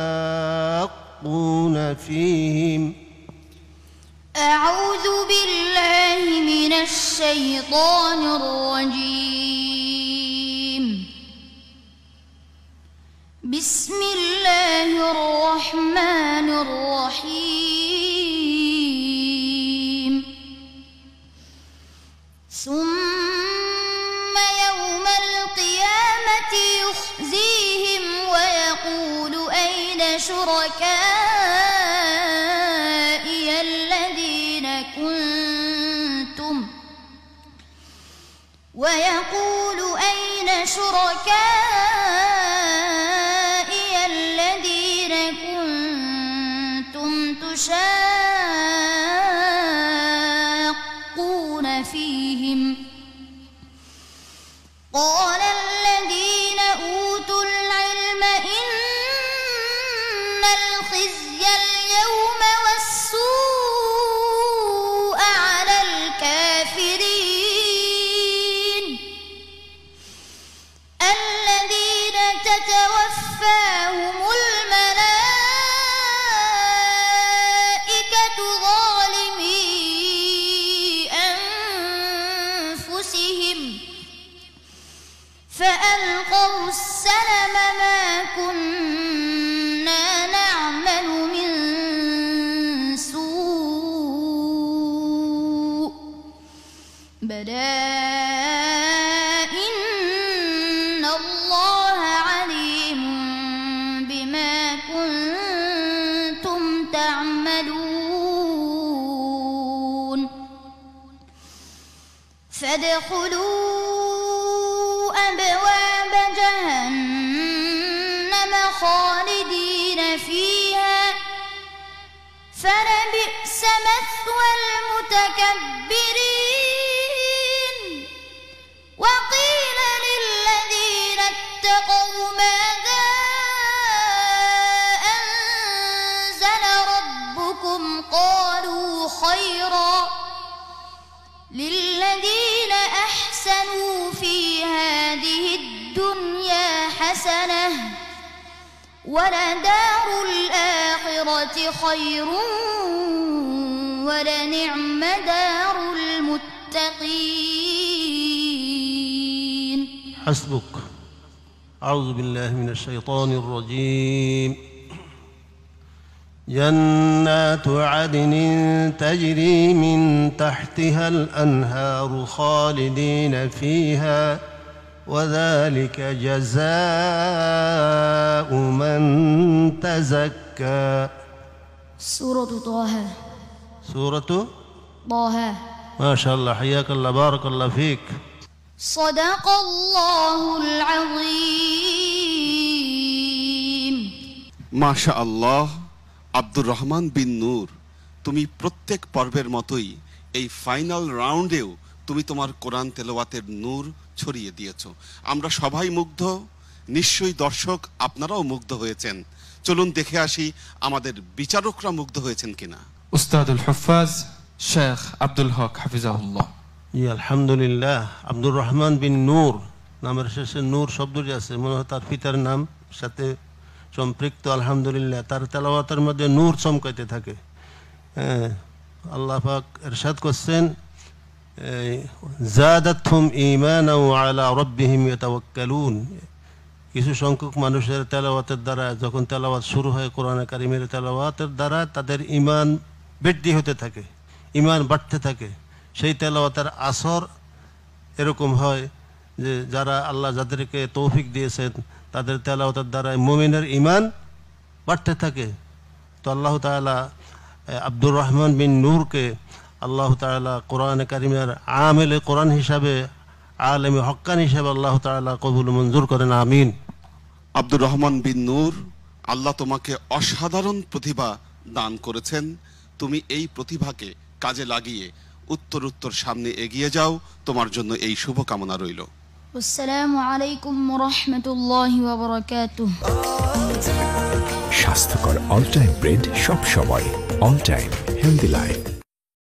يشاقون فيهم. أعوذ بالله من الشيطان الرجيم. بسم الله الرحمن الرحيم. ثم يوم القيامة يخزيهم ويقول أين شركائي الذين كنتم تشاقون فيهم. قال الذين أوتوا العلم إن الخزي اليوم والسوء على الكافرين الذين تتوفاهم الملائكة ظالمي أنفسهم فألقوا السلم ما كنا نعمل من سوء بلى إن الله عليم بما كنتم تعملون. فادخلوا أبواب جهنم خالدين فيها فلبئس مثوى المتكبرين. وقيل للذين اتقوا ماذا أنزل ربكم قالوا خيرا للذين أحسنوا في هذه الدنيا حسنة ولدار الآخرة خير ولنعم دار المتقين. حسبك. أعوذ بالله من الشيطان الرجيم. جنات عدن تجري من تحتها الأنهار خالدين فيها وذلك جزاء من تزكى. سورة طه. سورة طه. ما شاء الله، حياك الله، بارك الله فيك. صدق الله العظيم. ما شاء الله। আব্দুর রহমান বিন নূর, তুমি প্রত্যেক পর্বের মতোই এই ফাইনাল রাউন্ডেও তুমি তোমার কোরআন তেলাওয়াতের নূর ছড়িয়ে দিয়েছো। আমরা সবাই মুগ্ধ, নিশ্চয়ই দর্শক আপনারাও মুগ্ধ হয়েছেন। চলুন দেখে আসি আমাদের বিচারকরা মুগ্ধ হয়েছেন কিনা। উস্তাদুল হুফাজ শেখ আব্দুল হক হাফিজাহুল্লাহ। জি আলহামদুলিল্লাহ। আব্দুর রহমান বিন নূর নামের শেষে নূর শব্দটি আছে, মনে হয় তার পিতার নাম সাথে সম্পৃক্ত। আলহামদুলিল্লাহ, তার তেলাওয়াতের মধ্যে নূর চমকাইতে থাকে। আল্লাহ পাক ইরশাদ করছেন, যাদাতহুম ঈমানা ওয়া আলা রাব্বিহিম ইয়াতাওয়াক্কালুন। কিছু সংখ্যক মানুষের তেলাওয়াতের দ্বারা, যখন তেলাওয়াত শুরু হয় কোরআনে কারিমের তেলাওয়াতের দ্বারা, তাদের ঈমান বৃদ্ধি হতে থাকে, ঈমান বাড়তে থাকে। সেই তেলাওয়াতের আসর এরকম হয় যে যারা আল্লাহ যাদেরকে তৌফিক দিয়েছেন তাদের তেলাওয়াতের দ্বারা মুমিনের ঈমান বাড়তে থাকে। তো আল্লাহ তাআলা আব্দুর রহমান বিন নূরকে আল্লাহ তাআলা কোরআনে কারিমের আমেলে কোরআন হিসাবে, আলেমে হক্কান হিসাবে আল্লাহ তাআলা কবুল মঞ্জুর করেন, আমিন। আব্দুর রহমান বিন নূর, আল্লাহ তোমাকে অসাধারণ প্রতিভা দান করেছেন। তুমি এই প্রতিভাকে কাজে লাগিয়ে উত্তর সামনে এগিয়ে যাও। তোমার জন্য এই শুভকামনা রইল। আসসালামু আলাইকুম ওয়া রাহমাতুল্লাহি ওয়া বারাকাতুহু। স্বাস্থ্যকর অল টাইম ব্রেড সব সময়, অল টাইম হেলদি লাইফ।